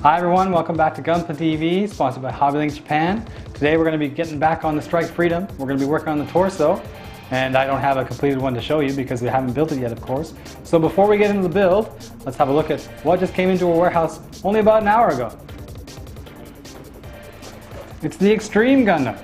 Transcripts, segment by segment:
Hi everyone, welcome back to Gunpla TV, sponsored by HobbyLink Japan. Today we're going to be getting back on the Strike Freedom. We're going to be working on the torso, and I don't have a completed one to show you because we haven't built it yet, of course. So before we get into the build, let's have a look at what just came into a warehouse only about an hour ago. It's the Extreme Gundam.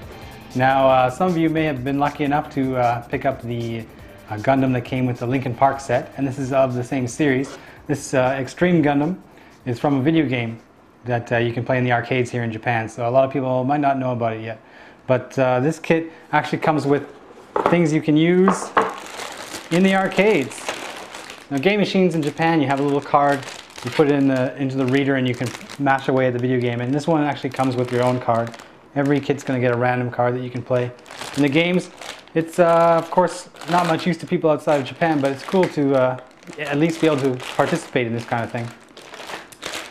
Now, some of you may have been lucky enough to pick up the Gundam that came with the Linkin Park set, and this is of the same series. This Extreme Gundam is from a video game that you can play in the arcades here in Japan, so a lot of people might not know about it yet. But this kit actually comes with things you can use in the arcades. Now, game machines in Japan, you have a little card, you put it into the reader and you can mash away at the video game, and this one actually comes with your own card. Every kit's going to get a random card that you can play. In the games, it's of course not much use to people outside of Japan, but it's cool to at least be able to participate in this kind of thing.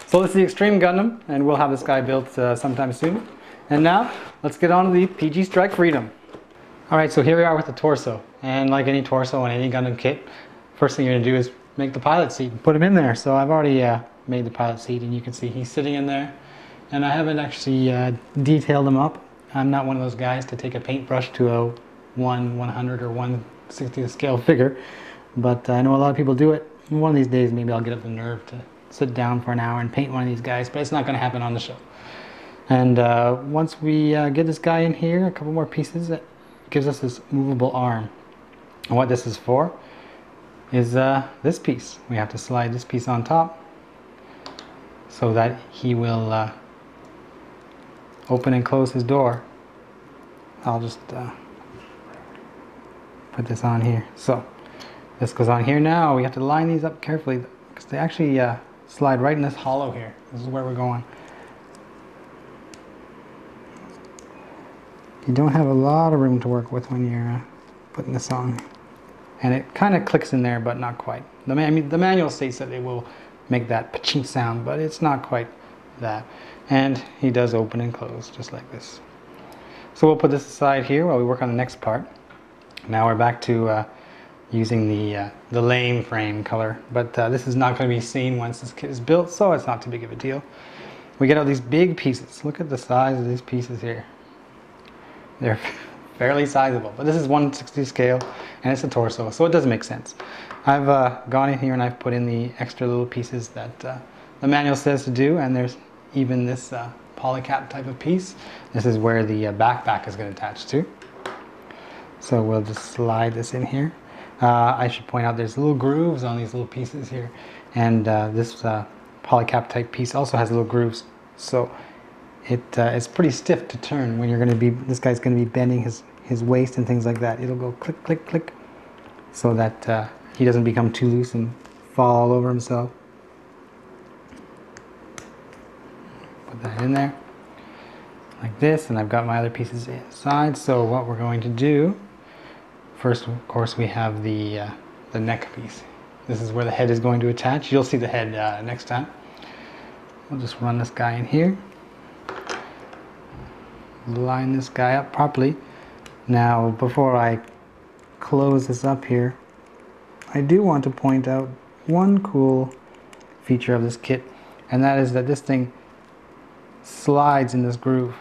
So this is the Extreme Gundam, and we'll have this guy built sometime soon. And now, let's get on to the PG Strike Freedom. Alright, so here we are with the torso. And like any torso on any Gundam kit, first thing you're going to do is make the pilot seat and put him in there. So I've already made the pilot seat, and you can see he's sitting in there. And I haven't actually detailed him up. I'm not one of those guys to take a paintbrush to a 1/100 or 1/60th scale figure. But I know a lot of people do it. One of these days maybe I'll get up the nerve to sit down for an hour and paint one of these guys, but it's not going to happen on the show. And once we get this guy in here, a couple more pieces, it gives us this movable arm. And what this is for is this piece. We have to slide this piece on top so that he will open and close his door. I'll just put this on here. So this goes on here now. We have to line these up carefully because they actually slide right in this hollow here. This is where we're going. You don't have a lot of room to work with when you're putting this on. And it kind of clicks in there, but not quite. The manual states that it will make that pa-ching sound, but it's not quite that. And he does open and close, just like this. So we'll put this aside here while we work on the next part. Now we're back to using the lame frame color, but this is not going to be seen once this kit is built, so it's not too big of a deal. We get out these big pieces. Look at the size of these pieces here. They're fairly sizable, but this is 1/60 scale and it's a torso, so it doesn't make sense. I've gone in here and I've put in the extra little pieces that the manual says to do, and there's even this polycap type of piece. This is where the backpack is going to attach to. So we'll just slide this in here. I should point out there's little grooves on these little pieces here, and this polycap type piece also has little grooves, so it's pretty stiff to turn when you're going to be, this guy's going to be bending his waist and things like that. It'll go click click click so that he doesn't become too loose and fall all over himself. Put that in there like this, and I've got my other pieces inside. So what we're going to do first, of course, we have the neck piece. This is where the head is going to attach. You'll see the head next time. We'll just run this guy in here. Line this guy up properly. Now, before I close this up here, I do want to point out one cool feature of this kit, and that is that this thing slides in this groove.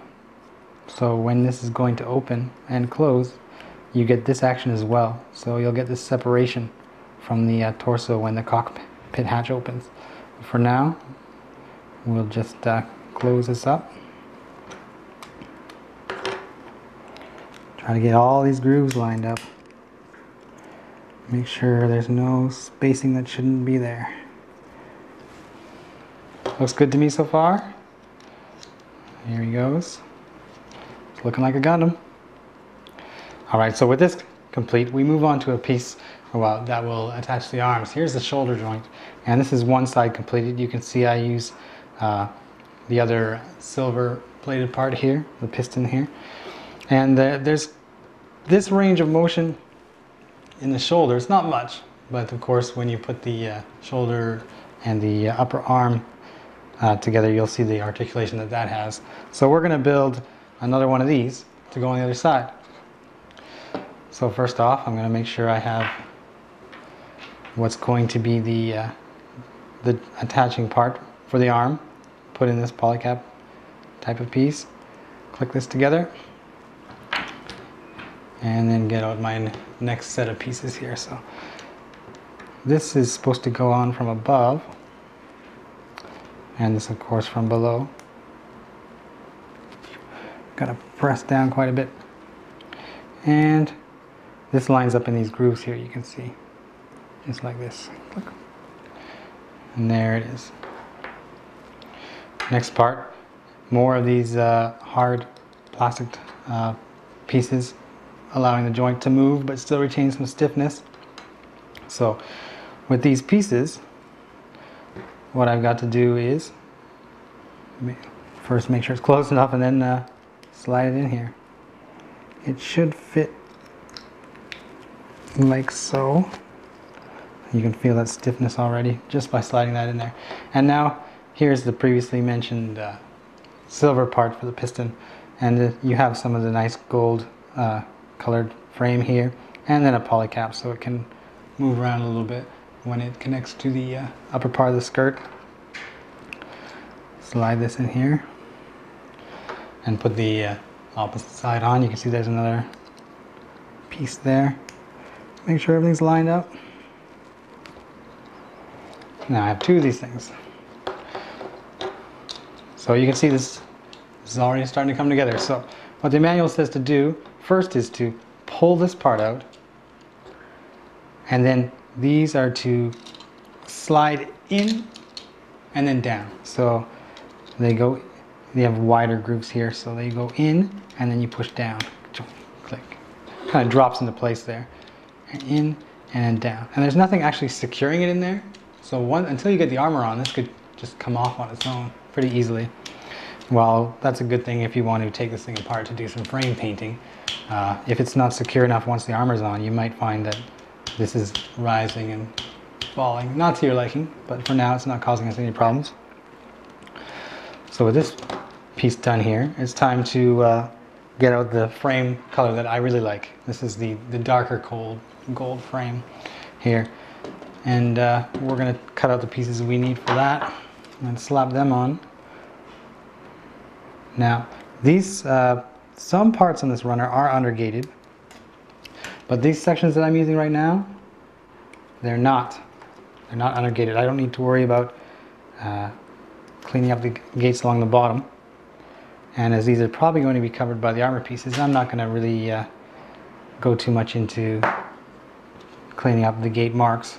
So when this is going to open and close, you get this action as well. So you'll get this separation from the torso when the cockpit hatch opens. For now, we'll just close this up. Try to get all these grooves lined up. Make sure there's no spacing that shouldn't be there. Looks good to me so far. Here he goes. It's looking like a Gundam. Alright, so with this complete, we move on to a piece that will attach the arms. Here's the shoulder joint, and this is one side completed. You can see I use the other silver plated part here, the piston here. And there's this range of motion in the shoulder. It's not much, but of course when you put the shoulder and the upper arm together, you'll see the articulation that has. So we're going to build another one of these to go on the other side. So first off, I'm going to make sure I have what's going to be the attaching part for the arm put in this polycap type of piece. Click this together and then get out my next set of pieces here. So this is supposed to go on from above, and this of course from below. Gotta press down quite a bit, and this lines up in these grooves here, you can see, just like this. Look. And there it is. Next part, more of these hard plastic pieces, allowing the joint to move but still retain some stiffness. So with these pieces, what I've got to do is first make sure it's close enough, and then slide it in here. It should fit like so. You can feel that stiffness already just by sliding that in there. And now here's the previously mentioned silver part for the piston, and you have some of the nice gold colored frame here, and then a polycap so it can move around a little bit when it connects to the upper part of the skirt. Slide this in here and put the opposite side on. You can see there's another piece there. Make sure everything's lined up. Now I have two of these things. So you can see this is already starting to come together. So what the manual says to do first is to pull this part out, and then these are to slide in and then down. So they have wider grooves here, so they go in and then you push down. Click. Kind of drops into place there. And in and then down. And there's nothing actually securing it in there. So until you get the armor on, this could just come off on its own pretty easily. Well, that's a good thing if you want to take this thing apart to do some frame painting. If it's not secure enough once the armor's on, you might find that this is rising and falling. Not to your liking, but for now it's not causing us any problems. So with this piece done here, it's time to get out the frame color that I really like. This is the darker gold frame here. And we're going to cut out the pieces we need for that and slap them on. Now, these some parts on this runner are undergated, but these sections that I'm using right now, they're not undergated. I don't need to worry about cleaning up the gates along the bottom. And as these are probably going to be covered by the armor pieces, I'm not going to really go too much into cleaning up the gate marks.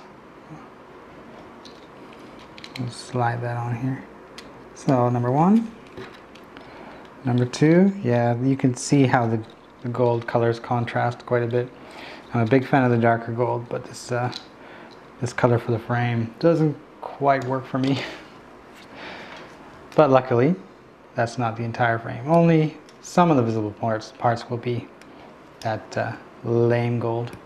Let's slide that on here. So number one. Number two, yeah, you can see how the gold colors contrast quite a bit. I'm a big fan of the darker gold, but this color for the frame doesn't quite work for me. But luckily, that's not the entire frame. Only some of the visible parts will be that lame gold.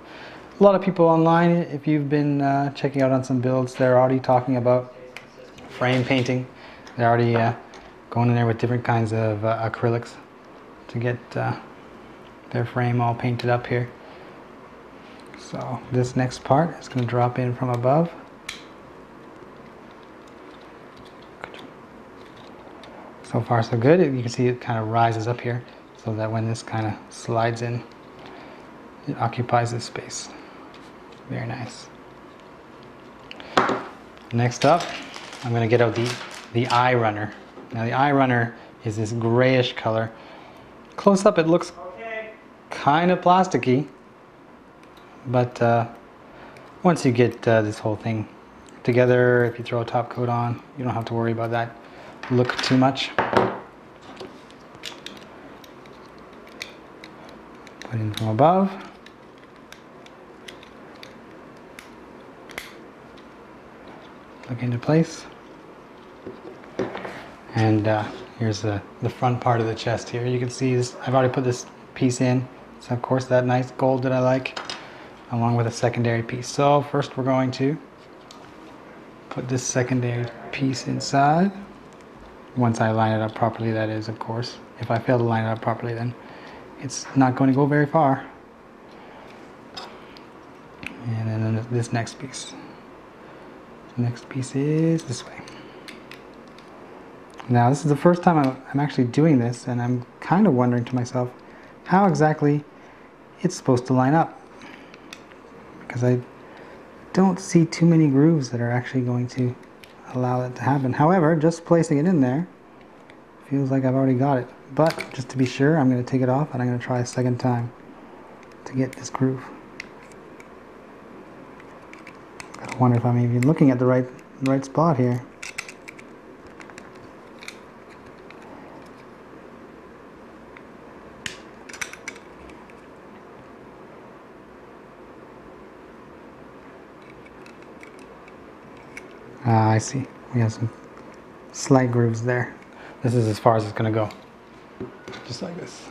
A lot of people online, if you've been checking out on some builds, they're already talking about frame painting. They're already going in there with different kinds of acrylics to get their frame all painted up here. So this next part is going to drop in from above. So far so good. You can see it kind of rises up here so that when this kind of slides in, it occupies this space. Very nice. Next up, I'm going to get out the eye runner. Now the eye runner is this grayish color. Close up it looks kind of plasticky, but once you get this whole thing together, if you throw a top coat on, you don't have to worry about that look too much. Put in from above. Look into place. And here's the front part of the chest here. You can see this, I've already put this piece in. So of course that nice gold that I like, along with a secondary piece. So first we're going to put this secondary piece inside. Once I line it up properly, that is, of course. If I fail to line it up properly, then it's not going to go very far. And then this next piece. The next piece is this way. Now this is the first time I'm actually doing this, and I'm kind of wondering to myself how exactly it's supposed to line up, because I don't see too many grooves that are actually going to allow that to happen. However, just placing it in there feels like I've already got it. But just to be sure, I'm going to take it off and I'm going to try a second time to get this groove. I wonder if I'm even looking at the right spot here. I see. We have some slight grooves there. This is as far as it's going to go. Just like this.